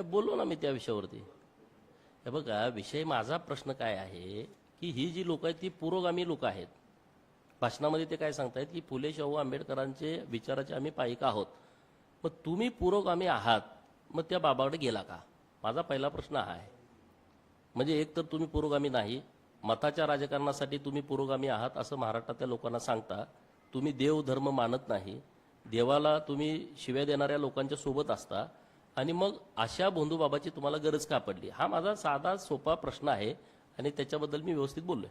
बोललो ना मी त्या विषयावरती. हे बघा, विषय माझा प्रश्न काय आहे की ही जी लोक आहेत ती पुरोगामी लोक आहेत. भाषणामध्ये ते काय सांगतायत की फुले शाहू आंबेडकरांचे विचाराचे आम्ही पायिका आहोत. मग तुम्ही पुरोगामी आहात, मग त्या बाबाकडे गेला का? माझा पहिला प्रश्न हा आहे. म्हणजे एक तर तुम्ही पुरोगामी नाही, मताच्या राजकारणासाठी तुम्ही पुरोगामी आहात असं महाराष्ट्रातल्या लोकांना सांगता. तुम्ही देव धर्म मानत नाही, देवाला तुम्ही शिव्या देणाऱ्या लोकांच्या सोबत असता, आणि मग अशा भोंदूबाबाची तुम्हाला गरज का पडली? हा माझा साधा सोपा प्रश्न आहे आणि त्याच्याबद्दल मी व्यवस्थित बोललोय.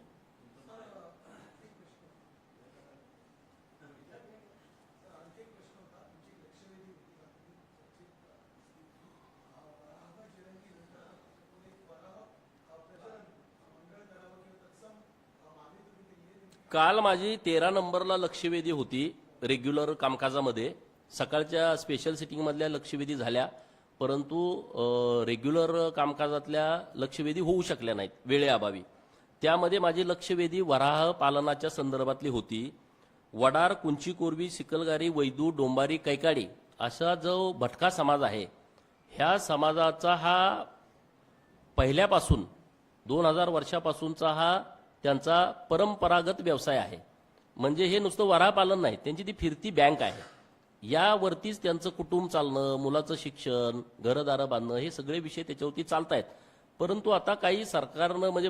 काल माझी 13 नंबरला लक्षवेधी होती रेग्युलर कामकाजामध्ये. सकाळच्या स्पेशल सिटिंगमधल्या लक्षवेधी झाल्या, परंतु रेग्युलर कामकाजातल्या लक्षवेधी होऊ शकल्या नाहीत वेळेअभावी. त्यामध्ये माझी लक्षवेधी वराह पालनाच्या संदर्भातली होती. वडार, कुंची, कोरवी, सिकलगारी, वैदू, डोंबारी, कैकाडी असा जो भटका समाज आहे, ह्या समाजाचा हा पहिल्यापासून 2000 वर्षापासूनचा हा त्यांचा परंपरागत व्यवसाय आहे. म्हणजे हे नुसतं वराह पालन नाही, त्यांची ती फिरती बँक आहे. यावरतीच त्यांचं कुटुंब चालणं, मुलाचं शिक्षण, घरदारं बांधणं हे सगळे विषय त्याच्यावरती चालतायत. परंतु आता काही सरकारनं म्हणजे